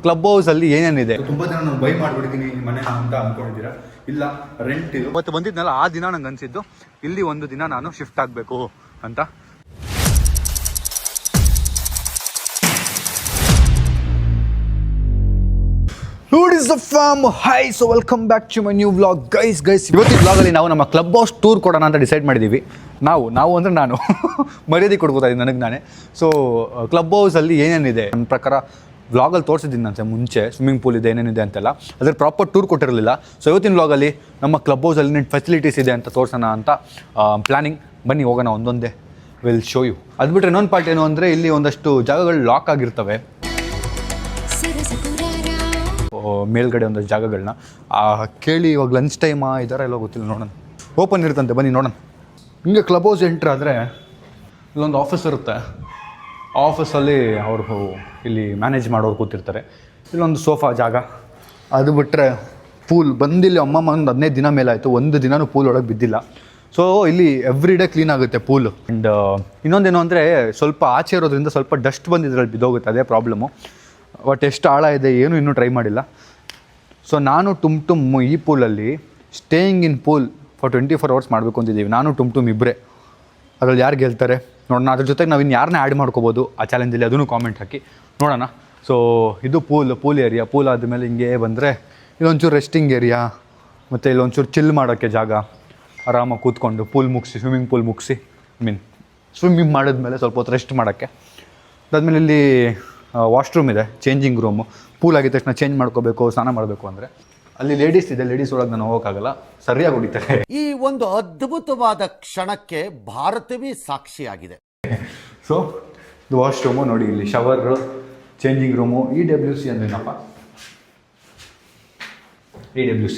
Club ಹೌಸಲ್ಲಿ ಏನೇನಿದೆ? ತುಂಬ ದಿನ ನಾನು ಬೈ ಮಾಡಿಬಿಡ್ತೀನಿ ಮನೆ ಅಂತ ಅಂದ್ಕೊಂಡಿದ್ದೀರಾ? ಇಲ್ಲ, ರೆಂಟ್ ಇದು. ಇವತ್ತು ಬಂದಿದ್ನಲ್ಲ, ಆ ದಿನ ನಂಗೆ ಅನಿಸಿದ್ದು ಇಲ್ಲಿ ಒಂದು ದಿನ ನಾನು ಶಿಫ್ಟ್ ಆಗಬೇಕು ಅಂತ. Hi, so welcome back to my new vlog. Guys ಇವತ್ತಿನ ವ್ಲಾಗಲ್ಲಿ ನಾವು ನಮ್ಮ ಕ್ಲಬ್ ಹೌಸ್ ಟೂರ್ ಕೊಡೋಣ ಅಂತ ಡಿಸೈಡ್ ಮಾಡಿದ್ದೀವಿ. ನಾವು ಅಂದರೆ ನಾನು ಮರ್ಯಾದೆ ಕೊಡ್ಬೋದಾ ನನಗೆ ನಾನೇ. ಸೊ ಕ್ಲಬ್ ಹೌಸಲ್ಲಿ ಏನೇನಿದೆ ನನ್ನ ಪ್ರಕಾರ ವ್ಲಾಗಲ್ಲಿ ತೋರಿಸಿದ್ದೀನಿ ಅಂತೆ ಮುಂಚೆ. ಸ್ವಿಮ್ಮಿಂಗ್ ಪೂಲ್ ಇದೆ, ಏನೇನಿದೆ ಅಂತೆಲ್ಲ, ಅದ್ರ ಪ್ರಾಪರ್ ಟೂರ್ ಕೊಟ್ಟಿರಲಿಲ್ಲ. ಸೊ ಇವತ್ತಿನ ವ್ಲಾಗಲ್ಲಿ ನಮ್ಮ ಕ್ಲಬ್ ಹೌಸಲ್ಲಿ ಏನೇನು ಫೆಸಿಲಿಟೀಸ್ ಇದೆ ಅಂತ ತೋರಿಸೋಣ ಅಂತ ಪ್ಲ್ಯಾನಿಂಗ್. ಬನ್ನಿ ಹೋಗೋಣ, ಒಂದೊಂದೇ ವಿಲ್ ಶೋ ಯು. ಅದು ಬಿಟ್ಟರೆ ಇನ್ನೊಂದು ಪಾರ್ಟ್ ಏನು ಅಂದರೆ, ಇಲ್ಲಿ ಒಂದಷ್ಟು ಜಾಗಗಳು ಲಾಕ್ ಆಗಿರ್ತವೆ, ಮೇಲ್ಗಡೆ ಒಂದಷ್ಟು ಜಾಗಗಳನ್ನ ಕೇಳಿ. ಇವಾಗ ಲಂಚ್ ಟೈಮಾ ಇದರ ಎಲ್ಲ ಗೊತ್ತಿಲ್ಲ, ನೋಡೋಣ. ಓಪನ್ ಇರುತ್ತಂತೆ, ಬನ್ನಿ ನೋಡೋಣ. ಹಿಂಗೆ ಕ್ಲಬ್ ಹೌಸ್ ಎಂಟ್ರ್ ಆದರೆ ಇಲ್ಲೊಂದು ಆಫೀಸ್ ಇರುತ್ತೆ. ಆಫೀಸಲ್ಲಿ ಅವರು ಇಲ್ಲಿ ಮ್ಯಾನೇಜ್ ಮಾಡೋರು ಕೂತಿರ್ತಾರೆ. ಇಲ್ಲೊಂದು ಸೋಫಾ ಜಾಗ. ಅದು ಬಿಟ್ಟರೆ ಪೂಲ್ ಬಂದಿಲ್ಲಿ ಅಮ್ಮಮ್ಮ ಒಂದು 15 ದಿನ ಮೇಲಾಯಿತು, ಒಂದು ದಿನವೂ ಪೂಲ್ ಒಳಗೆ ಬಿದ್ದಿಲ್ಲ. ಸೊ ಇಲ್ಲಿ ಎವ್ರಿ ಡೇ ಕ್ಲೀನ್ ಆಗುತ್ತೆ ಪೂಲ್. ಆ್ಯಂಡ್ ಇನ್ನೊಂದೇನು ಅಂದರೆ, ಸ್ವಲ್ಪ ಆಚೆ ಇರೋದ್ರಿಂದ ಸ್ವಲ್ಪ ಡಸ್ಟ್ ಬಂದಿದ್ರಲ್ಲಿ ಬಿದ್ದೋಗುತ್ತೆ, ಅದೇ ಪ್ರಾಬ್ಲಮ್ಮು. ಬಟ್ ಎಷ್ಟು ಆಳ ಇದೆ ಏನು ಇನ್ನೂ ಟ್ರೈ ಮಾಡಿಲ್ಲ. ಸೊ ನಾನು ಟುಮ್ ಈ ಪೂಲಲ್ಲಿ staying in pool for 24 hours ಮಾಡಬೇಕು ಅಂತಿದ್ದೀವಿ. ನಾನು ಟುಮ್ ಇಬ್ಬರೇ. ಅದ್ರಲ್ಲಿ ಯಾರು ಗೆಲ್ತಾರೆ ನೋಡೋಣ. ಅದ್ರ ಜೊತೆಗೆ ನಾವು ಇನ್ನು ಯಾರನ್ನ ಆ್ಯಡ್ ಮಾಡ್ಕೋಬೋದು ಆ ಚಾಲೆಂಜಲ್ಲಿ, ಅದನ್ನು ಕಾಮೆಂಟ್ ಹಾಕಿ ನೋಡೋಣ. ಸೊ ಇದು ಪೂಲ್ ಏರಿಯಾ. ಪೂಲ್ ಆದಮೇಲೆ ಹಿಂಗೆ ಬಂದರೆ ಇಲ್ಲೊಂಚೂರು ರೆಸ್ಟಿಂಗ್ ಏರಿಯಾ, ಮತ್ತು ಇಲ್ಲೊಂಚೂರು ಚಿಲ್ ಮಾಡೋಕ್ಕೆ ಜಾಗ, ಆರಾಮಾಗಿ ಕೂತ್ಕೊಂಡು ಪೂಲ್ ಮುಗಿಸಿ, ಸ್ವಿಮ್ಮಿಂಗ್ ಪೂಲ್ ಮುಗಿಸಿ, ಸ್ವಿಮ್ಮಿಂಗ್ ಮಾಡಿದ್ಮೇಲೆ ಸ್ವಲ್ಪ ಹೊತ್ತು ರೆಸ್ಟ್ ಮಾಡೋಕ್ಕೆ. ಅದಾದಮೇಲೆ ಇಲ್ಲಿ ವಾಶ್ರೂಮ್ ಇದೆ, ಚೇಂಜಿಂಗ್ ರೂಮು. ಪೂಲ್ ಆಗಿದ ತಕ್ಷಣ ಚೇಂಜ್ ಮಾಡ್ಕೋಬೇಕು, ಸ್ನಾನ ಮಾಡಬೇಕು ಅಂದರೆ ಅಲ್ಲಿ ಲೇಡೀಸ್ ಇದೆ. ಲೇಡೀಸ್ ಒಳಗೆ ನಾನು ಹೋಗೋಕ್ಕಾಗಲ್ಲ, ಸರಿಯಾಗಿ ಹೊಡಿತಾರೆ. ಈ ಒಂದು ಅದ್ಭುತವಾದ ಕ್ಷಣಕ್ಕೆ ಭಾರತವೇ ಸಾಕ್ಷಿಯಾಗಿದೆ. ಸೊ ಇದು ವಾಶ್ರೂಮು ನೋಡಿ, ಇಲ್ಲಿ ಶವರು, ಚೇಂಜಿಂಗ್ ರೂಮು. EWC ಅಂದ್ರೇನಪ್ಪ? EWC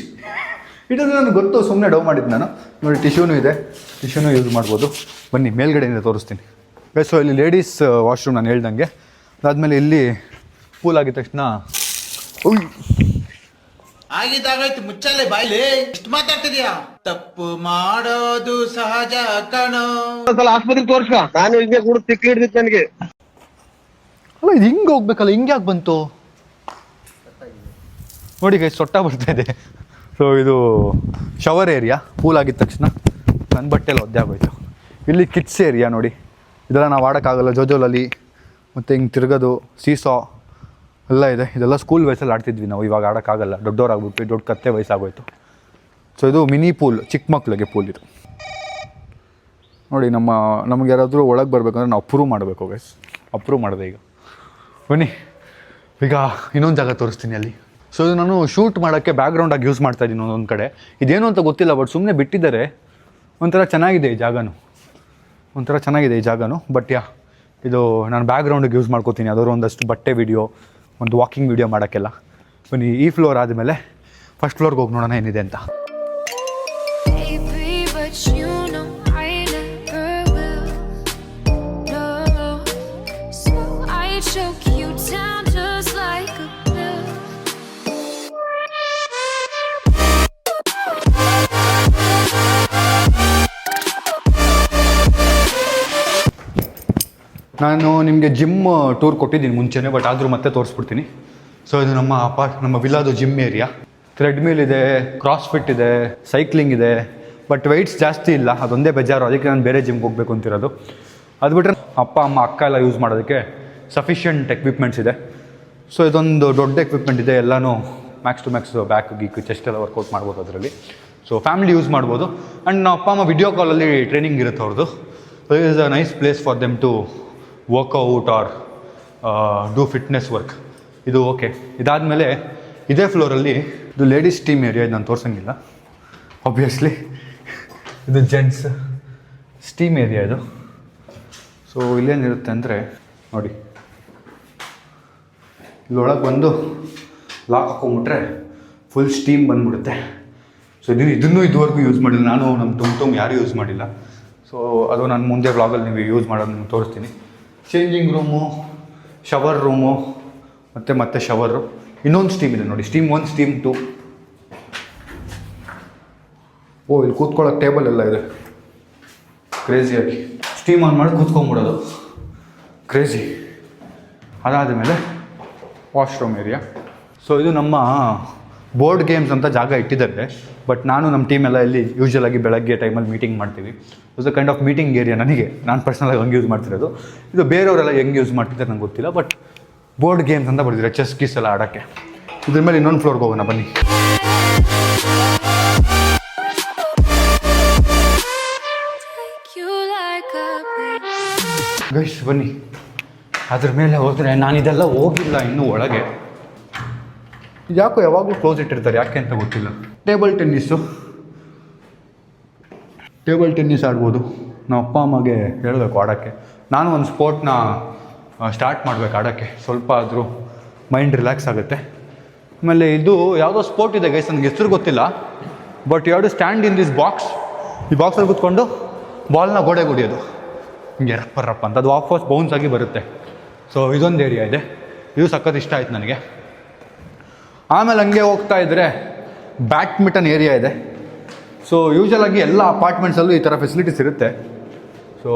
ನನಗೆ ಗೊತ್ತು, ಸುಮ್ಮನೆ ಡೌ ಮಾಡಿದ್ದು ನಾನು. ನೋಡಿ ಟಿಶ್ಯೂನು ಇದೆ, ಟಿಶ್ಯೂನು ಯೂಸ್ ಮಾಡ್ಬೋದು. ಬನ್ನಿ ಮೇಲ್ಗಡೆಯಿಂದ ತೋರಿಸ್ತೀನಿ. ಸೊ ಇಲ್ಲಿ ಲೇಡೀಸ್ ವಾಶ್ರೂಮ್ ನಾನು ಹೇಳ್ದಂಗೆ. ಅದಾದಮೇಲೆ ಇಲ್ಲಿ ಪೂಲ್ ಆಗಿದ ತಕ್ಷಣ ಆಗಿದ್ದಾಗಾಯ್ತು, ಮುಚ್ಚಲ್ಲೇ ಬಾಯ್ಲಿ, ಎಷ್ಟು ಮಾತಾಡ್ತಿದ್ಯಾ? ತಪ್ಪು ಮಾಡೋದು ಸಹಜ ಕಣೋ. ಆಸ್ಪತ್ರೆಗೆ ತೋರ್ಸ, ನಾನು ಹಿಂಗೆ ಕೂಡ ತಿಕ್ಕಿ ಹಿಡ್ದಿತ್ತು ನನಗೆ. ಅಲ್ಲ, ಇದು ಹಿಂಗೆ ಹೋಗ್ಬೇಕಲ್ಲ, ಹಿಂಗೆ ಯಾಕೆ ಬಂತು ನೋಡಿ ಗೈಸ್, ಸೊಟ್ಟ ಬರ್ತಾ ಇದೆ. ಸೊ ಇದು ಶವರ್ ಏರಿಯಾ. ಪೂಲ್ ಆಗಿದ ತಕ್ಷಣ ನನ್ನ ಬಟ್ಟೆಲ್ಲ ಒದ್ದೆ ಆಗೋಯ್ತು. ಇಲ್ಲಿ ಕಿಡ್ಸ್ ಏರಿಯಾ ನೋಡಿ, ಇದೆಲ್ಲ ನಾವು ಆಡೋಕ್ಕಾಗಲ್ಲ. ಜೋಜೋಲಲ್ಲಿ ಮತ್ತು ಹಿಂಗೆ ತಿರ್ಗೋದು, ಸೀಸಾ ಎಲ್ಲ ಇದೆ. ಇದೆಲ್ಲ ಸ್ಕೂಲ್ ವಯಸ್ಸಲ್ಲಿ ಆಡ್ತಿದ್ವಿ ನಾವು, ಇವಾಗ ಆಡೋಕ್ಕಾಗಲ್ಲ, ದೊಡ್ಡವರಾಗ್ಬಿಟ್ಟು, ದೊಡ್ಡ ಕತ್ತೆ ವಯಸ್ಸಾಗೋಯ್ತು. ಸೊ ಇದು ಮಿನಿ ಪೂಲ್, ಚಿಕ್ಕ ಮಕ್ಕಳಿಗೆ ಪೂಲ್ ಇದು ನೋಡಿ. ನಮಗೆ ಯಾರಾದರೂ ಒಳಗೆ ಬರಬೇಕಂದ್ರೆ ನಾವು ಅಪ್ರೂವ್ ಮಾಡಬೇಕು ಗೈಸ್. ಅಪ್ರೂವ್ ಮಾಡಿದೆ ಈಗ. ಬನ್ನಿ ಈಗ ಇನ್ನೊಂದು ಜಾಗ ತೋರಿಸ್ತೀನಿ ಅಲ್ಲಿ. ಸೊ ಇದು ನಾನು ಶೂಟ್ ಮಾಡೋಕ್ಕೆ ಬ್ಯಾಕ್ಗ್ರೌಂಡಾಗಿ ಯೂಸ್ ಮಾಡ್ತಾಯಿದ್ದೀನಿ ಒಂದೊಂದು ಕಡೆ. ಇದೇನು ಅಂತ ಗೊತ್ತಿಲ್ಲ, ಬಟ್ ಸುಮ್ಮನೆ ಬಿಟ್ಟಿದ್ದಾರೆ. ಒಂಥರ ಚೆನ್ನಾಗಿದೆ ಈ ಜಾಗನೂ, ಬಟ್ ಇದು ನಾನು ಬ್ಯಾಕ್ಗ್ರೌಂಡಿಗೆ ಯೂಸ್ ಮಾಡ್ಕೋತೀನಿ. ಅದರ ಒಂದಷ್ಟು ಬಟ್ಟೆ ವಿಡಿಯೋ, ಒಂದು ವಾಕಿಂಗ್ ವಿಡಿಯೋ ಮಾಡೋಕ್ಕೆಲ್ಲ. ಬನ್ನಿ ಈ ಫ್ಲೋರ್ ಆದಮೇಲೆ ಫಸ್ಟ್ ಫ್ಲೋರ್ಗೆ ಹೋಗಿ ನೋಡೋಣ ಏನಿದೆ ಅಂತ. ನಾನು ನಿಮಗೆ ಜಿಮ್ ಟೂರ್ ಕೊಟ್ಟಿದ್ದೀನಿ ಮುಂಚೆನೇ, ಬಟ್ ಆದರೂ ಮತ್ತೆ ತೋರಿಸ್ಬಿಡ್ತೀನಿ. ಸೊ ಇದು ನಮ್ಮ ವಿಲಾದು ಜಿಮ್ ಏರಿಯಾ. ಥ್ರೆಡ್ಮಿಲ್ ಇದೆ, ಕ್ರಾಸ್ಫಿಟ್ ಇದೆ, ಸೈಕ್ಲಿಂಗ್ ಇದೆ, ಬಟ್ ವೆಯ್ಟ್ಸ್ ಜಾಸ್ತಿ ಇಲ್ಲ, ಅದೊಂದೇ ಬೇಜಾರು. ಅದಕ್ಕೆ ನಾನು ಬೇರೆ ಜಿಮ್ಗೆ ಹೋಗ್ಬೇಕು ಅಂತಿರೋದು. ಅದು ಬಿಟ್ಟರೆ ಅಪ್ಪ ಅಮ್ಮ ಅಕ್ಕ ಎಲ್ಲ ಯೂಸ್ ಮಾಡೋದಕ್ಕೆ ಸಫಿಷಿಯೆಂಟ್ ಎಕ್ವಿಪ್ಮೆಂಟ್ಸ್ ಇದೆ. ಸೊ ಇದೊಂದು ದೊಡ್ಡ ಎಕ್ವಿಪ್ಮೆಂಟ್ ಇದೆ. ಎಲ್ಲನೂ ಮ್ಯಾಕ್ಸ್ ಟು ಮ್ಯಾಕ್ಸ್ ಬ್ಯಾಕ್ ಗೀಕ್ ಚೆಸ್ಟ್ ಎಲ್ಲ ವರ್ಕೌಟ್ ಮಾಡ್ಬೋದು ಅದರಲ್ಲಿ. ಸೊ ಫ್ಯಾಮಿಲಿ ಯೂಸ್ ಮಾಡ್ಬೋದು. ಆ್ಯಂಡ್ ನಮ್ಮ ಅಪ್ಪ ಅಮ್ಮ ವಿಡಿಯೋ ಕಾಲಲ್ಲಿ ಟ್ರೈನಿಂಗ್ ಇರುತ್ತೆ ಅವ್ರದ್ದು. So it is a nice place for them to workout or do fitness work. ಇದು ಓಕೆ. ಇದಾದಮೇಲೆ ಇದೇ ಫ್ಲೋರಲ್ಲಿ ಇದು ಲೇಡೀಸ್ ಟೀಮ್ ಏರಿಯಾ. ಇದು ನಾನು ತೋರಿಸಂಗಿಲ್ಲ ಆಬ್ವಿಯಸ್ಲಿ. ಇದು ಜೆಂಟ್ಸ್ ಸ್ಟೀಮ್ ಏರಿಯಾ ಇದು. ಸೊ ಇಲ್ಲೇನಿರುತ್ತೆ ಅಂದರೆ ನೋಡಿ, ಇಲ್ಲೊಳಗೆ ಬಂದು ಲಾಕ್ ಹಾಕೊಂಬಿಟ್ರೆ ಫುಲ್ ಸ್ಟೀಮ್ ಬಂದ್ಬಿಡುತ್ತೆ. ಸೊ ಇದನ್ನು ಇದುವರೆಗೂ ಯೂಸ್ ಮಾಡಿಲ್ಲ ನಾನು, ನಮ್ಮ ತುಂಬ ಯಾರೂ ಯೂಸ್ ಮಾಡಿಲ್ಲ. ಸೊ ಅದು ನಾನು ಮುಂದೆ ವ್ಲಾಗಲ್ಲಿ ನೀವು ಯೂಸ್ ಮಾಡೋದನ್ನು ತೋರಿಸ್ತೀನಿ. ಚೇಂಜಿಂಗ್ ರೂಮು, ಶವರ್ ರೂಮು, ಮತ್ತೆ ಶವರು. ಇನ್ನೊಂದು ಸ್ಟೀಮ್ ಇದೆ ನೋಡಿ, ಸ್ಟೀಮ್ 1, ಸ್ಟೀಮ್ 2. ಇಲ್ಲಿ ಕೂತ್ಕೊಳ್ಳೋಕೆ ಟೇಬಲ್ ಎಲ್ಲ ಇದೆ ಕ್ರೇಜಿಯಾಗಿ. ಸ್ಟೀಮ್ ಆನ್ ಮಾಡಿ ಕೂತ್ಕೊಂಡ್ಬಿಡೋದು, ಕ್ರೇಜಿ. ಅದಾದ ಮೇಲೆ ವಾಶ್ರೂಮ್ ಏರಿಯಾ. ಸೊ ಇದು ನಮ್ಮ ಬೋರ್ಡ್ ಗೇಮ್ಸ್ ಅಂತ ಜಾಗ ಇಟ್ಟಿದ್ದಾರೆ. ಬಟ್ ನಾನು ನಮ್ಮ ಟೀಮ್ ಎಲ್ಲ ಇಲ್ಲಿ ಯೂಶ್ವಲಾಗಿ ಬೆಳಗ್ಗೆ ಟೈಮಲ್ಲಿ ಮೀಟಿಂಗ್ ಮಾಡ್ತೀವಿ. It's a kind of meeting area. ನನಗೆ ನಾನು ಪರ್ಸ್ನಲಾಗಿ ಹಂಗೆ ಯೂಸ್ ಮಾಡ್ತಿರೋದು. ಇದು ಬೇರೆಯವರೆಲ್ಲ ಹೆಂಗೆ ಯೂಸ್ ಮಾಡ್ತಿದ್ದಾರೆ ನಂಗೆ ಗೊತ್ತಿಲ್ಲ. ಬಟ್ ಬೋರ್ಡ್ ಗೇಮ್ಸ್ ಅಂತ ಬರ್ತಿದ್ದಾರೆ, ಚೆಸ್ ಗೀಸ್ ಎಲ್ಲ ಆಡೋಕ್ಕೆ. ಇದ್ರ ಮೇಲೆ ಇನ್ನೊಂದು ಫ್ಲೋರ್ಗೆ ಹೋಗೋಣ ಬನ್ನಿ. ಗೈಸ್ ಬನ್ನಿ, ಅದ್ರ ಮೇಲೆ ಹೋದರೆ ನಾನಿದೆಲ್ಲ ಹೋಗಿಲ್ಲ ಇನ್ನೂ ಒಳಗೆ. ಯಾಕೋ ಯಾವಾಗಲೂ ಕ್ಲೋಸ್ ಇಟ್ಟಿರ್ತಾರೆ, ಯಾಕೆ ಅಂತ ಗೊತ್ತಿಲ್ಲ. ಟೇಬಲ್ ಟೆನ್ನಿಸ್ ಆಡ್ಬೋದು. ನಮ್ಮ ಅಪ್ಪ ಅಮ್ಮಗೆ ಹೇಳಬೇಕು ಆಡೋಕ್ಕೆ. ನಾನು ಒಂದು ಸ್ಪೋರ್ಟ್ನ ಸ್ಟಾರ್ಟ್ ಮಾಡಬೇಕು ಆಡೋಕ್ಕೆ, ಸ್ವಲ್ಪ ಆದರೂ ಮೈಂಡ್ ರಿಲ್ಯಾಕ್ಸ್ ಆಗುತ್ತೆ. ಆಮೇಲೆ ಇದು ಯಾವುದೋ ಸ್ಪೋರ್ಟ್ ಇದೆ ಗೈಸ್, ನನಗೆ ಹೆಸರು ಗೊತ್ತಿಲ್ಲ. But you have to stand in this box. ಈ ಬಾಕ್ಸಲ್ಲಿ ಕೂತ್ಕೊಂಡು ಬಾಲ್ನ ಗೋಡೆಗೆ ಹೊಡಿಯೋದು, ಹಿಂಗೆ ರಪ್ಪ ಅಂತ. ಅದು ವಾಪಸ್ ಬೌನ್ಸ್ ಆಗಿ ಬರುತ್ತೆ. ಸೊ ಇದೊಂದು ಏರಿಯಾ ಇದೆ, ಇದು ಸಖತ್ ಇಷ್ಟ ಆಯ್ತು ನನಗೆ. ಆಮೇಲೆ ಹಂಗೆ ಹೋಗ್ತಾ ಇದ್ದರೆ ಬ್ಯಾಡ್ಮಿಂಟನ್ ಏರಿಯಾ ಇದೆ. ಸೊ ಯೂಶ್ವಲಾಗಿ ಎಲ್ಲ ಅಪಾರ್ಟ್ಮೆಂಟ್ಸಲ್ಲೂ ಈ ಥರ ಫೆಸಿಲಿಟೀಸ್ ಇರುತ್ತೆ. ಸೊ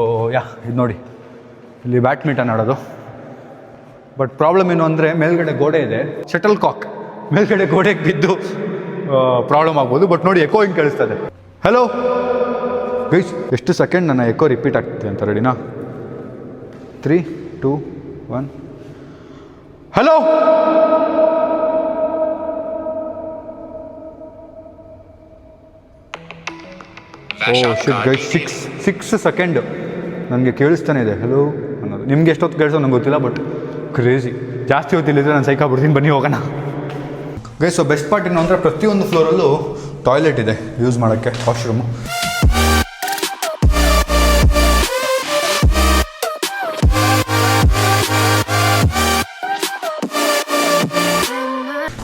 ಇದು ನೋಡಿ, ಇಲ್ಲಿ ಬ್ಯಾಡ್ಮಿಂಟನ್ ಆಡೋದು. ಬಟ್ ಪ್ರಾಬ್ಲಮ್ ಏನು ಅಂದರೆ ಮೇಲ್ಗಡೆ ಗೋಡೆ ಇದೆ, ಶಟಲ್ ಕಾಕ್ ಮೇಲ್ಗಡೆ ಗೋಡೆಗೆ ಬಿದ್ದು ಪ್ರಾಬ್ಲಮ್ ಆಗ್ಬೋದು. ಬಟ್ ನೋಡಿ ಎಕೋ ಹಿಂಗೆ ಕೇಳಿಸ್ತದೆ. ಹಲೋ ಗೈಸ್, ಎಷ್ಟು ಸೆಕೆಂಡ್ ನನ್ನ ಎಕೋ ರಿಪೀಟ್ ಆಗ್ತದೆ ಅಂತ. ರೆಡಿನಾ? 3, 2, 1. ಹಲೋ. ಓ ಶಿಟ್ ಗೈಸ್, 6 ಸೆಕೆಂಡ್ ನನಗೆ ಕೇಳಿಸ್ತಾನೆ ಇದೆ ಹಲೋ ಅನ್ನೋದು. ನಿಮ್ಗೆ ಎಷ್ಟೊತ್ತು ಕೇಳಿಸೋ ನಂಗೆ ಗೊತ್ತಿಲ್ಲ. ಬಟ್ ಕ್ರೇಜಿ, ಜಾಸ್ತಿ ಹೊತ್ತಿಲ್ಲಿದ್ರೆ ನಾನು ಸೈಕಾ ಬಿಡ್ತೀನಿ. ಬನ್ನಿ ಹೋಗೋಣ ಗೈಸ್. ಸೊ ಬೆಸ್ಟ್ ಪಾರ್ಟ್ ಏನು ಅಂದರೆ ಪ್ರತಿಯೊಂದು ಫ್ಲೋರಲ್ಲೂ ಟಾಯ್ಲೆಟ್ ಇದೆ ಯೂಸ್ ಮಾಡೋಕ್ಕೆ, ವಾಶ್ರೂಮು.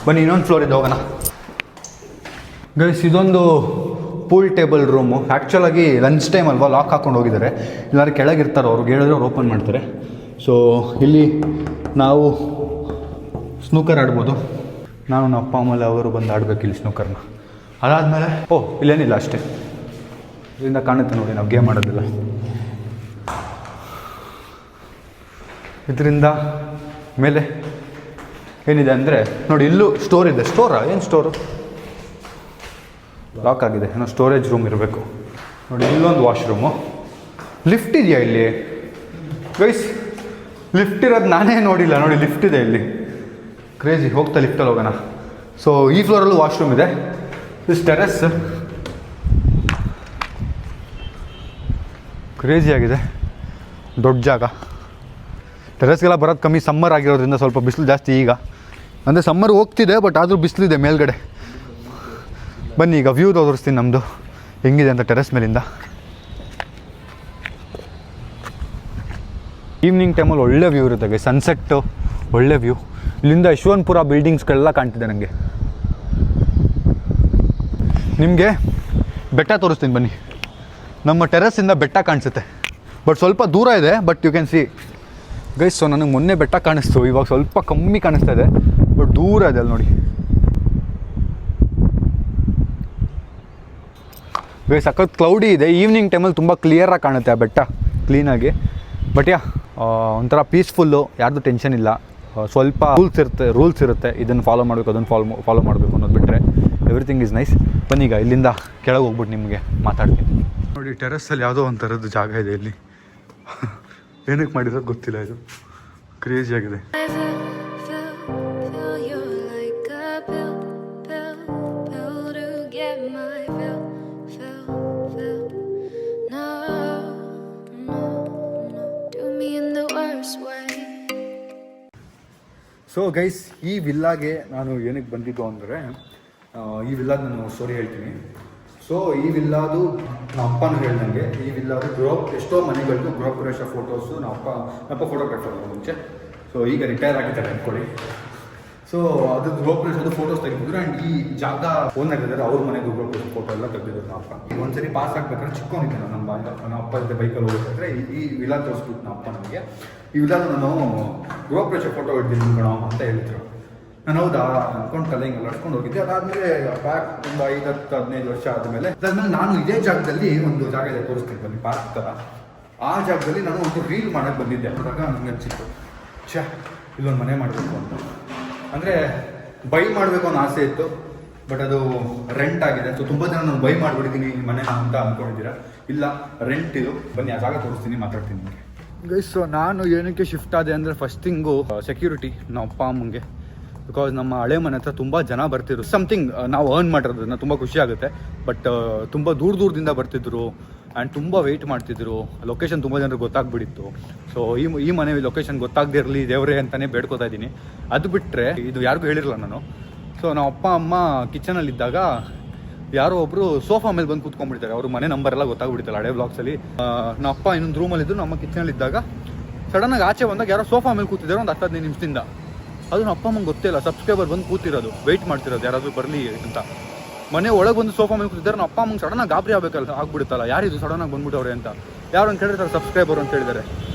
ಬನ್ನಿ ಇನ್ನೊಂದು ಫ್ಲೋರ್ ಇದೆ, ಹೋಗೋಣ ಗೈಸ್. ಇದೊಂದು ಪೂಲ್ ಟೇಬಲ್ ರೂಮು. ಆ್ಯಕ್ಚುಲಾಗಿ ಲಂಚ್ ಟೈಮ್ ಅಲ್ವಾ, ಲಾಕ್ ಹಾಕ್ಕೊಂಡು ಹೋಗಿದ್ದಾರೆ. ಎಲ್ಲರೂ ಕೆಳಗಿರ್ತಾರೆ, ಅವ್ರಿಗೆ ಹೇಳಿದ್ರೆ ಅವ್ರು ಓಪನ್ ಮಾಡ್ತಾರೆ. ಸೊ ಇಲ್ಲಿ ನಾವು ಸ್ನೂಕರ್ ಆಡ್ಬೋದು. ನಾನು ನಮ್ಮ ಅಪ್ಪ ಆಮೇಲೆ ಅವರು ಬಂದು ಆಡಬೇಕು ಇಲ್ಲಿ ಸ್ನೂಕರ್ನ. ಅದಾದಮೇಲೆ ಇಲ್ಲೇನಿಲ್ಲ ಅಷ್ಟೇ, ಇದರಿಂದ ಕಾಣುತ್ತೆ ನೋಡಿ, ನಾವು ಗೇಮ್ ಆಡೋದಿಲ್ಲ. ಇದರಿಂದ ಮೇಲೆ ಏನಿದೆ ಅಂದರೆ ನೋಡಿ, ಇಲ್ಲೂ ಸ್ಟೋರ್ ಇದೆ. ಸ್ಟೋರಾ? ಏನು ಸ್ಟೋರು? ಲಾಕ್ ಆಗಿದೆ, ಏನೋ ಸ್ಟೋರೇಜ್ ರೂಮ್ ಇರಬೇಕು ನೋಡಿ. ಇಲ್ಲೊಂದು ವಾಶ್ರೂಮು. ಲಿಫ್ಟ್ ಇದೆಯಾ ಇಲ್ಲಿ ಗೈಸ್? ಲಿಫ್ಟ್ ಇರೋದು ನಾನೇ ನೋಡಿಲ್ಲ ನೋಡಿ. ಲಿಫ್ಟ್ ಇದೆ ಇಲ್ಲಿ, ಕ್ರೇಜಿ. ಹೋಗ್ತಾ ಲಿಫ್ಟಲ್ಲಿ ಹೋಗೋಣ. ಸೊ ಈ ಫ್ಲೋರಲ್ಲೂ ವಾಶ್ರೂಮ್ ಇದೆ. ದಿಸ್ ಟೆರೆಸ್ ಕ್ರೇಜಿ ಆಗಿದೆ, ದೊಡ್ಡ ಜಾಗ. ಟೆರೆಸ್ಗೆಲ್ಲ ಬರೋದು ಕಮ್ಮಿ, ಸಮ್ಮರ್ ಆಗಿರೋದ್ರಿಂದ ಸ್ವಲ್ಪ ಬಿಸಿಲು ಜಾಸ್ತಿ ಈಗ. ಅಂದರೆ ಸಮ್ಮರ್ ಹೋಗ್ತಿದೆ, ಬಟ್ ಆದರೂ ಬಿಸಿಲಿದೆ ಮೇಲ್ಗಡೆ. ಬನ್ನಿ ಈಗ ವ್ಯೂ ತೋರಿಸ್ತೀನಿ ನಮ್ಮದು ಹೆಂಗಿದೆ ಅಂತ ಟೆರೆಸ್ ಮೇಲಿಂದ. ಈವ್ನಿಂಗ್ ಟೈಮಲ್ಲಿ ಒಳ್ಳೆ ವ್ಯೂ ಇರುತ್ತೆ, ಸನ್ಸೆಟ್ಟು ಒಳ್ಳೆ ವ್ಯೂ. ಇಲ್ಲಿಂದ ಯಶವಂತಪುರ ಬಿಲ್ಡಿಂಗ್ಸ್ಗಳೆಲ್ಲ ಕಾಣ್ತಿದೆ ನನಗೆ. ನಿಮಗೆ ಬೆಟ್ಟ ತೋರಿಸ್ತೀನಿ ಬನ್ನಿ. ನಮ್ಮ ಟೆರೆಸ್ಸಿಂದ ಬೆಟ್ಟ ಕಾಣಿಸುತ್ತೆ, ಬಟ್ ಸ್ವಲ್ಪ ದೂರ ಇದೆ. But you can see guys. So ನನಗೆ ಮೊನ್ನೆ ಬೆಟ್ಟ ಕಾಣಿಸ್ತು, ಇವಾಗ ಸ್ವಲ್ಪ ಕಮ್ಮಿ ಕಾಣಿಸ್ತಾ ಇದೆ, ಬಟ್ ದೂರ ಇದೆ ಅಲ್ಲಿ ನೋಡಿ ಗೈಸ್. ಸಖತ್ ಕ್ಲೌಡಿ ಇದೆ. ಈವ್ನಿಂಗ್ ಟೈಮಲ್ಲಿ ತುಂಬ ಕ್ಲಿಯರಾಗಿ ಕಾಣುತ್ತೆ ಆ ಬೆಟ್ಟ, ಕ್ಲೀನಾಗಿ. ಬಟ್ ಒಂಥರ ಪೀಸ್ಫುಲ್ಲು, ಯಾರ್ದು ಟೆನ್ಷನ್ ಇಲ್ಲ. ಸ್ವಲ್ಪ ರೂಲ್ಸ್ ಇರುತ್ತೆ, ಇದನ್ನು ಫಾಲೋ ಮಾಡಬೇಕು, ಅದನ್ನು ಫಾಲೋ ಮಾಡಬೇಕು ಅನ್ನೋದು ಬಿಟ್ಟರೆ ಎವ್ರಿಥಿಂಗ್ ಈಸ್ ನೈಸ್. ಬನ್ನೀಗ ಇಲ್ಲಿಂದ ಕೆಳಗೆ ಹೋಗ್ಬಿಟ್ಟು ನಿಮಗೆ ಮಾತಾಡ್ತೀನಿ ನೋಡಿ. ಟೆರೆಸ್ಸಲ್ಲಿ ಯಾವುದೋ ಒಂಥರದ್ದು ಜಾಗ ಇದೆ ಇಲ್ಲಿ. ಏನಕ್ಕೆ ಮಾಡಿರೋದು ಗೊತ್ತಿಲ್ಲ, ಇದು ಕ್ರೇಜಿ ಆಗಿದೆ. ಸೊ ಗೈಸ್, ಈ ವಿಲ್ಲಾಗೆ ನಾನು ಏನಕ್ಕೆ ಬಂದಿದ್ದು ಅಂದರೆ, ಈ ವಿಲ್ಲಾದ ನಾನು ಸ್ಟೋರಿ ಹೇಳ್ತೀನಿ. ಸೊ ಈ ವಿಲ್ಲಾದು ನಮ್ಮ ಅಪ್ಪನೂ ಹೇಳ್ದಂಗೆ, ಈ ವಿಲ್ಲಾದು ಎಷ್ಟೋ ಮನೆಗಳದ್ದು ಗೃಹ ಪ್ರವೇಶ ಫೋಟೋಸು ನಮ್ಮ ಅಪ್ಪ ಫೋಟೋಗ್ರಾಫರ್ ಮುಂಚೆ. ಸೊ ಈಗ ರಿಟೈರ್ ಆಗಿದ್ದಾರೆ ಅಂದ್ಕೊಳ್ಳಿ. ಸೊ ಅದು ಗೃಹ ಪ್ರವೇಶದ ಫೋಟೋಸ್ ತೆಗೆದಿದ್ರು. ಆ್ಯಂಡ್ ಈ ಜಾಗ ಓನರ್ ಇದ್ದಾರೆ, ಅವ್ರ ಮನೆದು ಗೃಹ ಪ್ರವೇಶ ಫೋಟೋ ಎಲ್ಲ ತೆಗೆದಿದ್ರು ನಮ್ಮ ಅಪ್ಪ. ಒಂದ್ಸರಿ ಪಾಸ್ ಆಗ್ಬೇಕಾದ್ರೆ ಚಿಕ್ಕವನಿದ್ದೆ ನಮ್ಮ ಅಪ್ಪ ಜೊತೆ ಬೈಕಲ್ಲಿ ಹೋಗ್ಬೇಕಾದ್ರೆ ಈ ವಿಲಾ ತೋರಿಸ್ಬಿಟ್ಟು ನಮ್ಮ ಅಪ್ಪ ನನಗೆ, ಈ ವಿಲಾದ ನಾನು ಗೃಹ ಪ್ರವೇಶ ಫೋಟೋ ಹಿಡ್ದಿದ್ದು ಕಣೋ ಅಂತ ಹೇಳಿದ್ರು. ನಾನು ಹೌದಾ ಅಂದ್ಕೊಂಡು ಕಲೆ ಹಿಂಗೆಲ್ಲ ನಡ್ಕೊಂಡು ಹೋಗಿದ್ದೆ. ಅದಾದಮೇಲೆ ಬ್ಯಾಕ್ ಒಂದು 5-10-15 ವರ್ಷ ಆದಮೇಲೆ ನಾನು ಇದೇ ಜಾಗದಲ್ಲಿ ಒಂದು ಜಾಗ ಇದೆ, ತೋರಿಸ್ತೀನಿ ಬನ್ನಿ, ಪಾರ್ಕ್ ಥರ. ಆ ಜಾಗದಲ್ಲಿ ನಾನು ಒಂದು ರೀಲ್ ಮಾಡೋಕ್ಕೆ ಬಂದಿದ್ದೆ. ಆದಾಗ ನನಗೆ ಅನಿಸಿತ್ತು, ಇಲ್ಲೊಂದು ಮನೆ ಮಾಡಬೇಕು ಅಂತ. ಅಂದರೆ ಬೈ ಮಾಡಬೇಕು ಅನ್ನೋ ಆಸೆ ಇತ್ತು, ಬಟ್ ಅದು ರೆಂಟ್ ಆಗಿದೆ. ಸೊ ತುಂಬ ಜನ ನಾನು ಬೈ ಮಾಡಿಬಿಡ್ತೀನಿ ಮನೆನ ಅಂತ ಅಂದ್ಕೊಂಡಿದ್ದೀರಾ. ಇಲ್ಲ, ರೆಂಟ್ ಇದು. ಬನ್ನಿ ಆ ಜಾಗ ತೋರಿಸ್ತೀನಿ, ಮಾತಾಡ್ತೀನಿ ನಿಮಗೆ. ಗೈಸ್, ಸೊ ನಾನು ಏನಕ್ಕೆ ಶಿಫ್ಟ್ ಆದೆ ಅಂದರೆ ಫಸ್ಟ್ ಥಿಂಗು ಸೆಕ್ಯೂರಿಟಿ ನಮ್ಮ ಅಪ್ಪ ಅಮ್ಮಂಗೆ. ಬಿಕಾಸ್ ನಮ್ಮ ಹಳೆ ಮನೆ ಹತ್ರ ತುಂಬ ಜನ ಬರ್ತಿದ್ರು. ಸಮಥಿಂಗ್ ನಾವು ಅರ್ನ್ ಮಾಡಿರೋದನ್ನ ತುಂಬ ಖುಷಿ ಆಗುತ್ತೆ. ಬಟ್ ತುಂಬ ದೂರದಿಂದ ಬರ್ತಿದ್ರು ಆ್ಯಂಡ್ ತುಂಬ ವೆಯ್ಟ್ ಮಾಡ್ತಿದ್ರು. ಲೊಕೇಶನ್ ತುಂಬ ಜನರಿಗೆ ಗೊತ್ತಾಗ್ಬಿಟ್ಟಿತ್ತು. ಸೊ ಈ ಮನೆ ಲೊಕೇಶನ್ ಗೊತ್ತಾಗದೇ ಇರಲಿ ದೇವರೇ ಅಂತಲೇ ಬೇಡ್ಕೊತಾ ಇದ್ದೀನಿ. ಅದು ಬಿಟ್ಟರೆ ಇದು ಯಾರಿಗೂ ಹೇಳಿರಲ್ಲ ನಾನು. ಸೊ ನಮ್ಮ ಅಪ್ಪ ಅಮ್ಮ ಕಿಚನಲ್ಲಿದ್ದಾಗ ಯಾರೋ ಒಬ್ಬರು ಸೋಫಾ ಮೇಲೆ ಬಂದು ಕೂತ್ಕೊಂಡ್ಬಿಡ್ತಾರೆ. ಅವ್ರ ಮನೆ ನಂಬರ್ ಎಲ್ಲ ಗೊತ್ತಾಗ್ಬಿಡ್ತಲ್ಲ ಹಳೆ ಬ್ಲಾಗ್ಸಲ್ಲಿ. ನಮ್ಮ ಅಪ್ಪ ಇನ್ನೊಂದು ರೂಮಲ್ಲಿದ್ದು ನಮ್ಮ ಕಿಚನಲ್ಲಿದ್ದಾಗ ಸಡನ್ನಾಗಿ ಆಚೆ ಬಂದಾಗ ಯಾರೋ ಸೋಫಾ ಮೇಲೆ ಕೂತಿದ್ದಾರೆ ಒಂದು 10-15 ನಿಮಿಷದಿಂದ. ಅದು ನಮ್ಮ ಅಪ್ಪ ಅಮ್ಮಂಗೆ ಗೊತ್ತಿಲ್ಲ. ಸಬ್ಸ್ಕ್ರೈಬರ್ ಬಂದು ಕೂತಿರೋದು, ವೆಯ್ಟ್ ಮಾಡ್ತಿರೋದು ಯಾರಾದರೂ ಬರಲಿ ಅಂತ. ಮನೆ ಒಳಗೆ ಬಂದು ಸೋಫಾ ಮೇಲೆ ಕೂತಿದ್ದಾರೆ. ನಮ್ಮ ಅಪ್ಪ ಅಮ್ಮಂಗೆ ಸಡನ್ನಾಗಿ ಗಾಬರಿ ಆಗ್ಬಿಡುತ್ತಲ್ಲ, ಯಾರಿದು ಸಡನ್ನಾಗಿ ಬಂದ್ಬಿಟ್ಟವ್ರೆ ಅಂತ. ಯಾರು ಅಂತ ಹೇಳಿದ್ರೆ ಸಬ್ಸ್ಕ್ರೈಬರ್ ಅಂತ ಹೇಳಿದ್ದಾರೆ.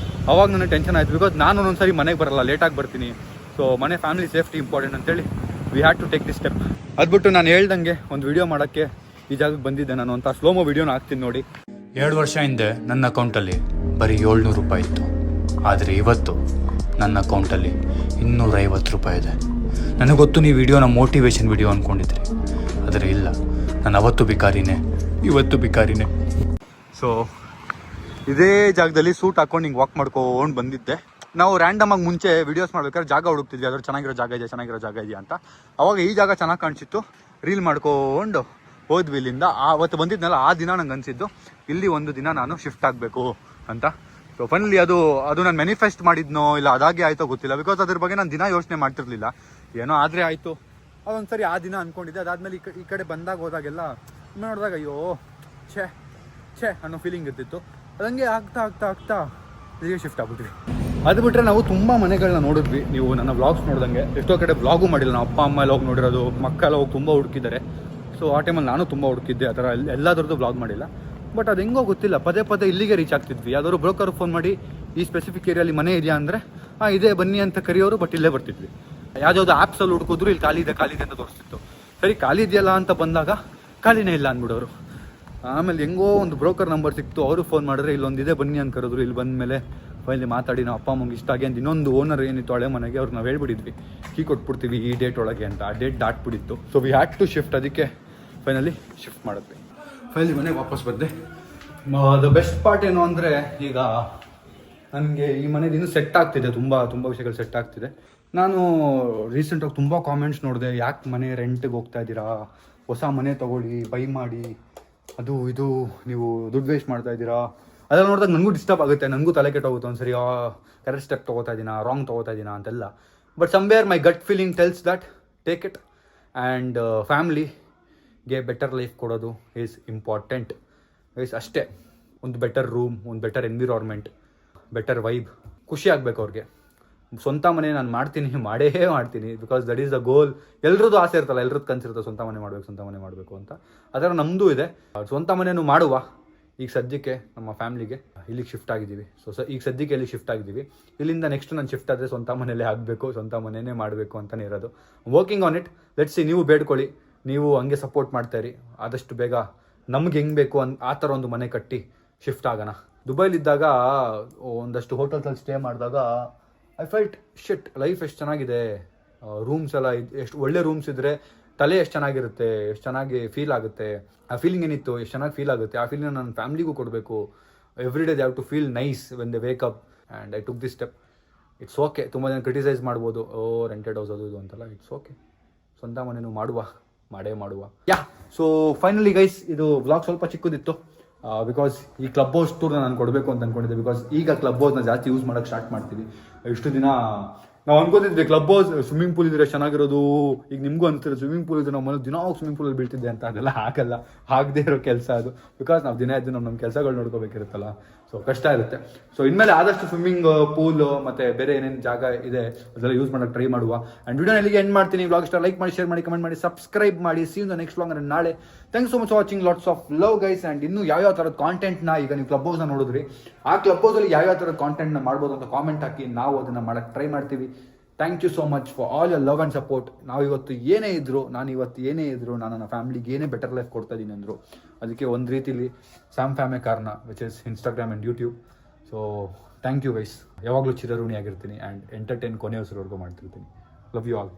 ಅವಾಗ ನನಗೆ ಟೆನ್ಷನ್ ಆಯಿತು. ಬಿಕಾಸ್ ನಾನು ಒಂದೊಂದ್ಸರಿ ಮನೆಗೆ ಬರಲ್ಲ, ಲೇಟಾಗಿ ಬರ್ತೀನಿ. ಸೊ ಮನೆ ಫ್ಯಾಮಿಲಿ ಸೇಫ್ಟಿ ಇಂಪಾರ್ಟೆಂಟ್ ಅಂತೇಳಿ we had to take this step. ಅದ್ಬಿಟ್ಟು ನಾನು ಹೇಳ್ದಂಗೆ ಒಂದು ವಿಡಿಯೋ ಮಾಡೋಕ್ಕೆ ಈ ಜಾಗಕ್ಕೆ ಬಂದಿದ್ದೆ ನಾನು ಅಂತ. ಸ್ಲೋಮೋ ವಿಡಿಯೋನ ಹಾಕ್ತೀನಿ ನೋಡಿ. 2 ವರ್ಷ ಹಿಂದೆ ನನ್ನ ಅಕೌಂಟಲ್ಲಿ ಬರೀ 700 ರೂಪಾಯಿ ಇತ್ತು. ಆದರೆ ಇವತ್ತು ನನ್ನ ಅಕೌಂಟಲ್ಲಿ 250 ರೂಪಾಯಿ ಇದೆ. ನನಗೆ ಗೊತ್ತು ನೀವು ವಿಡಿಯೋನ ಮೋಟಿವೇಶನ್ ವಿಡಿಯೋ ಅಂದ್ಕೊಂಡಿದ್ರಿ, ಆದರೆ ಇಲ್ಲ, ನಾನು ಅವತ್ತು ಬಿಕಾರಿನೇ, ಇವತ್ತು ಬಿಕಾರಿನೇ. ಸೊ ಇದೇ ಜಾಗದಲ್ಲಿ ಸೂಟ್ ಹಾಕೊಂಡು ಹಿಂಗೆ ವಾಕ್ ಮಾಡ್ಕೊಂಡು ಬಂದಿದ್ದೆ. ನಾವು ರ್ಯಾಂಡಮಾಗಿ ಮುಂಚೆ ವೀಡಿಯೋಸ್ ಮಾಡ್ಬೇಕಾದ್ರೆ ಜಾಗ ಹುಡುಕ್ತಿದ್ವಿ, ಅದ್ರ ಚೆನ್ನಾಗಿರೋ ಜಾಗ ಇದೆಯಾ ಅಂತ. ಅವಾಗ ಈ ಜಾಗ ಚೆನ್ನಾಗಿ ಕಾಣಿಸಿತ್ತು, ರೀಲ್ ಮಾಡ್ಕೊಂಡು ಹೋದ್ವಿ ಇಲ್ಲಿಂದ. ಅವತ್ತು ಬಂದಿದ್ನಲ್ಲ, ಆ ದಿನ ನಂಗೆ ಅನಿಸಿದ್ದು ಇಲ್ಲಿ ಒಂದು ದಿನ ನಾನು ಶಿಫ್ಟ್ ಆಗಬೇಕು ಅಂತ. ಸೊ ಫೈನಲಿ ಅದು ನಾನು ಮ್ಯಾನಿಫೆಸ್ಟ್ ಮಾಡಿದ್ನೋ ಇಲ್ಲ ಅದಾಗೆ ಆಯಿತೋ ಗೊತ್ತಿಲ್ಲ. ಬಿಕಾಸ್ ಅದ್ರ ಬಗ್ಗೆ ನಾನು ದಿನ ಯೋಚನೆ ಮಾಡ್ತಿರ್ಲಿಲ್ಲ. ಏನೋ ಆದರೆ ಆಯಿತು. ಅದೊಂದು ಸರಿ ಆ ದಿನ ಅಂದ್ಕೊಂಡಿದ್ದೆ. ಅದಾದಮೇಲೆ ಈ ಕಡೆ ಬಂದಾಗ ಹೋದಾಗೆಲ್ಲ ನೋಡಿದಾಗ ಅಯ್ಯೋ ಛೇ ಅನ್ನೋ ಫೀಲಿಂಗ್ ಇರ್ತಿತ್ತು. ಅದಂಗೆ ಆಗ್ತಾ ಇಲ್ಲಿಗೆ ಶಿಫ್ಟ್ ಆಗ್ಬಿಟ್ವಿ. ಅದು ಬಿಟ್ಟರೆ ನಾವು ತುಂಬ ಮನೆಗಳನ್ನ ನೋಡಿದ್ವಿ. ನೀವು ನನ್ನ ವ್ಲಾಗ್ಸ್ ನೋಡ್ದಂಗೆ ಎಷ್ಟೋ ಕಡೆ ವ್ಲಾಗೂ ಮಾಡಿಲ್ಲ. ನಾವು ಅಪ್ಪ ಅಮ್ಮ ಎಲ್ಲ ಹೋಗಿ ನೋಡಿರೋದು, ಮಕ್ಕಳೆಲ್ಲ ಹೋಗಿ ತುಂಬ ಹುಡುಕಿದ್ದಾರೆ. ಸೊ ಆ ಟೈಮಲ್ಲಿ ನಾನು ತುಂಬ ಹುಡುಕಿದ್ದೆ. ಆ ಥರ ಎಲ್ಲದರದ್ದು ವ್ಲಾಗ್ ಮಾಡಿಲ್ಲ. ಬಟ್ ಅದು ಹೆಂಗೋ ಗೊತ್ತಿಲ್ಲ, ಪದೇ ಇಲ್ಲಿಗೆ ರೀಚ್ ಆಗ್ತಿದ್ವಿ. ಯಾವ್ದಾದ್ರು ಬ್ರೋಕರ್ ಫೋನ್ ಮಾಡಿ ಈ ಸ್ಪೆಸಿಫಿಕ್ ಏರಿಯಲ್ಲಿ ಮನೆ ಇದೆಯಾ ಅಂದರೆ ಇದೇ ಬನ್ನಿ ಅಂತ ಕರೆಯೋರು. ಬಟ್ ಇಲ್ಲೇ ಬರ್ತಿದ್ವಿ. ಯಾವುದಾದ್ರು ಆ್ಯಪ್ಸಲ್ಲಿ ಹುಡುಕಿದ್ರು ಇಲ್ಲಿ ಖಾಲಿ ಇದೆ ಅಂತ ತೋರಿಸ್ತಿತ್ತು. ಸರಿ ಖಾಲಿ ಇದೆಯಲ್ಲ ಅಂತ ಬಂದಾಗ ಖಾಲಿನೇ ಇಲ್ಲ ಅಂದ್ಬಿಡೋರು. ಆಮೇಲೆ ಹೆಂಗೋ ಒಂದು ಬ್ರೋಕರ್ ನಂಬರ್ ಸಿಕ್ತು, ಅವರು ಫೋನ್ ಮಾಡಿದ್ರೆ ಇಲ್ಲೊಂದಿದೆ ಬನ್ನಿ ಅಂತ ಕರೆದ್ರು. ಇಲ್ಲಿ ಬಂದ ಮೇಲೆ ಫೈನಲಿ ಮಾತಾಡಿ ನಾವು ಅಪ್ಪ ಅಮ್ಮಂಗೆ ಇಷ್ಟ ಆಗಿ ಅಂತ ಇನ್ನೊಂದು ಓನರ್ ಏನಿತ್ತು ಹಳೆ ಮನೆಗೆ, ಅವ್ರಿಗೆ ನಾವು ಹೇಳ್ಬಿಟ್ಟಿದ್ವಿ ಕೀ ಕೊಟ್ಬಿಡ್ತೀವಿ ಈ ಡೇಟ್ ಒಳಗೆ ಅಂತ. ಆ ಡೇಟ್ ದಾಟ್ಬಿಟ್ಟಿತ್ತು. So we had to shift. ಅದಕ್ಕೆ ಫೈನಲಿ ಶಿಫ್ಟ್ ಮಾಡಿದ್ವಿ. ಫೈನಲಿ ಮನೆಗೆ ವಾಪಸ್ ಬಂದೆ. ದ ಬೆಸ್ಟ್ ಪಾರ್ಟ್ ಏನು ಅಂದರೆ ಈಗ ನನಗೆ ಈ ಮನೇದು ಇನ್ನೂ ಸೆಟ್ ಆಗ್ತಿದೆ. ತುಂಬ ವಿಷಯಗಳು ಸೆಟ್ ಆಗ್ತಿದೆ. ನಾನು ರೀಸೆಂಟಾಗಿ ತುಂಬ ಕಾಮೆಂಟ್ಸ್ ನೋಡಿದೆ, ಯಾಕೆ ಮನೆ ರೆಂಟಿಗೆ ಹೋಗ್ತಾ ಇದ್ದೀರಾ, ಹೊಸ ಮನೆ ತೊಗೊಳ್ಳಿ, ಬೈ ಮಾಡಿ, ಅದು ಇದು ನೀವು ದುಡ್ಡು ವೇಸ್ಟ್ ಮಾಡ್ತಾ ಇದ್ದೀರಾ. ಅದೆಲ್ಲ ನೋಡಿದಾಗ ನನಗೂ ಡಿಸ್ಟರ್ಬ್ ಆಗುತ್ತೆ. ನನಗೂ ತಲೆ ಕೆಟ್ಟೋಗುತ್ತೆ ಒಂದ್ಸರಿ. ಕರೆಕ್ಟ್ ಸ್ಟೆಪ್ ತೊಗೋತಾ ಇದ್ದೀನಾ, ರಾಂಗ್ ತೊಗೋತಾ ಇದ್ದೀನಾ ಅಂತೆಲ್ಲ. But somewhere my gut feeling tells that take it. And ಫ್ಯಾಮ್ಲಿಗೆ ಬೆಟರ್ ಲೈಫ್ ಕೊಡೋದು ಈಸ್ ಇಂಪಾರ್ಟೆಂಟ್. ಅಷ್ಟೇ. ಒಂದು ಬೆಟರ್ ರೂಮ್, ಒಂದು ಬೆಟರ್ ಎನ್ವಿರಾನ್ಮೆಂಟ್, ಬೆಟರ್ ವೈಬ್, ಖುಷಿ ಆಗಬೇಕು ಅವ್ರಿಗೆ. ಸ್ವಂತ ಮನೆ ನಾನು ಮಾಡೇ ಮಾಡ್ತೀನಿ. Because that is the goal. ಎಲ್ರದ್ದು ಆಸೆ ಇರ್ತಲ್ಲ, ಎಲ್ರದ್ದು ಕನಸಿರುತ್ತೆ ಸ್ವಂತ ಮನೆ ಮಾಡಬೇಕು ಅಂತ. ಅದರ ನಮ್ಮದು ಇದೆ. ಸ್ವಂತ ಮನೆಯೂ ಮಾಡುವ. ಈಗ ಸದ್ಯಕ್ಕೆ ನಮ್ಮ ಫ್ಯಾಮ್ಲಿಗೆ ಇಲ್ಲಿಗೆ ಶಿಫ್ಟ್ ಆಗಿದ್ದೀವಿ. ಈಗ ಸದ್ಯಕ್ಕೆ ಇಲ್ಲಿ ಶಿಫ್ಟ್ ಆಗಿದ್ದೀವಿ. ಇಲ್ಲಿಂದ ನೆಕ್ಸ್ಟ್ ನಾನು ಶಿಫ್ಟ್ ಆದರೆ ಸ್ವಂತ ಮನೆಯಲ್ಲೇ ಆಗಬೇಕು, ಸ್ವಂತ ಮನೆಯೇ ಮಾಡಬೇಕು ಅಂತಲೇ ಇರೋದು. Working on it. Let's see. ನೀವು ಬೇಡ್ಕೊಳ್ಳಿ, ನೀವು ಹಂಗೆ ಸಪೋರ್ಟ್ ಮಾಡ್ತಾಯಿರಿ. ಆದಷ್ಟು ಬೇಗ ನಮ್ಗೆ ಹೆಂಗೆ ಬೇಕು ಆ ಥರ ಒಂದು ಮನೆ ಕಟ್ಟಿ ಶಿಫ್ಟ್ ಆಗೋಣ. ದುಬೈಲಿದ್ದಾಗ ಒಂದಷ್ಟು ಹೋಟೆಲ್ಸಲ್ಲಿ ಸ್ಟೇ ಮಾಡಿದಾಗ ಐ ಫೆಲ್ಟ್ ಶಿಟ್, ಲೈಫ್ ಎಷ್ಟು ಚೆನ್ನಾಗಿದೆ. ರೂಮ್ಸ್ ಎಲ್ಲ ಎಷ್ಟು ಒಳ್ಳೆ ರೂಮ್ಸ್ ಇದ್ದರೆ ತಲೆ ಎಷ್ಟು ಚೆನ್ನಾಗಿರುತ್ತೆ, ಎಷ್ಟು ಚೆನ್ನಾಗಿ ಫೀಲ್ ಆಗುತ್ತೆ. ಆ ಫೀಲಿಂಗ್ ಏನಿತ್ತು ಎಷ್ಟು ಚೆನ್ನಾಗಿ ಫೀಲ್ ಆಗುತ್ತೆ. ಆ ಫೀಲಿಂಗ್ ನನ್ನ ಫ್ಯಾಮ್ಲಿಗೂ ಕೊಡಬೇಕು. Every day they have to feel nice when they wake up. And I took this step. It's okay. ತುಂಬ ಜನ ಕ್ರಿಟಿಸೈಸ್ ಮಾಡ್ಬೋದು, ರೆಂಟೆಡ್ ಹೌಸ್ ಅದು ಇದು ಅಂತೆಲ್ಲ. It's okay. ಸ್ವಂತ ಮನೆಯೂ ಮಾಡೇ ಮಾಡುವ. ಸೊ ಫೈನಲಿ ಗೈಸ್, ಇದು ವ್ಲಾಗ್ ಸ್ವಲ್ಪ ಚಿಕ್ಕದಿತ್ತು. ಬಿಕಾಸ್ ಈ ಕ್ಲಬ್ ಹೌಸ್ ಟೂರ್ನ ನಾನು ಕೊಡಬೇಕು ಅಂತ ಅಂದ್ಕೊಂಡಿದ್ದೆ. ಬಿಕಾಸ್ ಈಗ ಕ್ಲಬ್ ಹೌಸ್ನ ಜಾಸ್ತಿ ಯೂಸ್ ಮಾಡೋಕ್ಕೆ ಸ್ಟಾರ್ಟ್ ಮಾಡ್ತೀವಿ. ಇಷ್ಟು ದಿನ ನಾವು ಅನ್ಕೋತಿದ್ವಿ ಕ್ಲಬ್ ಹೌಸ್ ಸ್ವಿಮ್ಮಿಂಗ್ ಪೂಲ್ ಇದ್ರೆ ಚೆನ್ನಾಗಿರೋದು. ಈಗ ನಿಮಗೂ ಅನ್ಸಿರೋ ಸ್ವಿಮ್ಮಿಂಗ್ ಪೂಲ್ ಇದ್ರೆ ನಾವು ಮನೆ ದಿನ ಸ್ವಿಮ್ಮಿಂಗ್ ಪೂಲಲ್ಲಿ ಬೀಳ್ತಿದ್ದೆ ಅಂತ. ಅದೆಲ್ಲ ಆಗದೇ ಇರೋ ಕೆಲಸ ಅದು. ಬಿಕಾಸ್ ನಾವು ದಿನ ಎದ್ದು ನಮ್ಮ ಕೆಲಸಗಳು ನೋಡ್ಕೋಬೇಕಿರುತ್ತಲ್ಲ. ಸೊ ಕಷ್ಟ ಇರುತ್ತೆ. ಸೊ ಇನ್ಮೇಲೆ ಆದಷ್ಟು ಸ್ವಿಮ್ಮಿಂಗ್ ಪೂಲ್ ಮತ್ತು ಬೇರೆ ಏನೇನು ಜಾಗ ಇದೆ ಅದೆಲ್ಲ ಯೂಸ್ ಮಾಡೋಕ್ಕೆ ಟ್ರೈ ಮಾಡುವ. ಆ್ಯಂಡ್ ವಿಡಿಯೋನ ಇಲ್ಲಿಗೆ ಎಂಡ್ ಮಾಡ್ತೀನಿ. ವ್ಲಾಗ್ ಇಷ್ಟ ಲೈಕ್ ಮಾಡಿ, ಶೇರ್ ಮಾಡಿ, ಕಮೆಂಟ್ ಮಾಡಿ, ಸಬ್ಸ್ಕ್ರೈಬ್ ಮಾಡಿ. See you in the next vlog ನಾಳೆ. Thanks so much watching. Lots of love guys. And ಇನ್ನೂ ಯಾವ್ಯಾವ ಥರದ ಕಾಂಟೆಂಟ್ನ ಈಗ ನೀವು ಕ್ಲಬ್ ಹೌಸ್ನ ನೋಡಿದ್ರಿ, ಆ ಕ್ಲಬ್ ಹೌಸಲ್ಲಿ ಯಾವ್ಯಾವ ಥರದ ಕಾಂಟೆಂಟ್ನ ಮಾಡ್ಬೋದು ಅಂತ ಕಾಮೆಂಟ್ ಹಾಕಿ. ನಾವು ಅದನ್ನು ಮಾಡೋಕ್ಕೆ ಟ್ರೈ ಮಾಡ್ತೀವಿ. Thank you so much for all your love and support. ನಾನು ಇವತ್ತು ಏನೇ ಇದ್ರು ನಾನು ನನ್ನ ಫ್ಯಾಮಿಲಿಗೆ ಏನೇ ಬೆಟರ್ ಲೈಫ್ ಕೊಡ್ತಾ ಇದ್ದೀನಿ ಅಂದರು. ಅದಕ್ಕೆ ಒಂದು ರೀತಿಲಿ ಸ್ಯಾಮ್ ಫ್ಯಾಮೇ ಕಾರಣ, which is Instagram and YouTube. So thank you guys. ಯಾವಾಗಲೂ ಚಿರಋಣಿಯಾಗಿರ್ತೀನಿ. ಆ್ಯಂಡ್ ಎಂಟರ್ಟೈನ್ ಕೊನೆಯವರೆಗೂ ಮಾಡ್ತಿರ್ತೀನಿ. Love you all.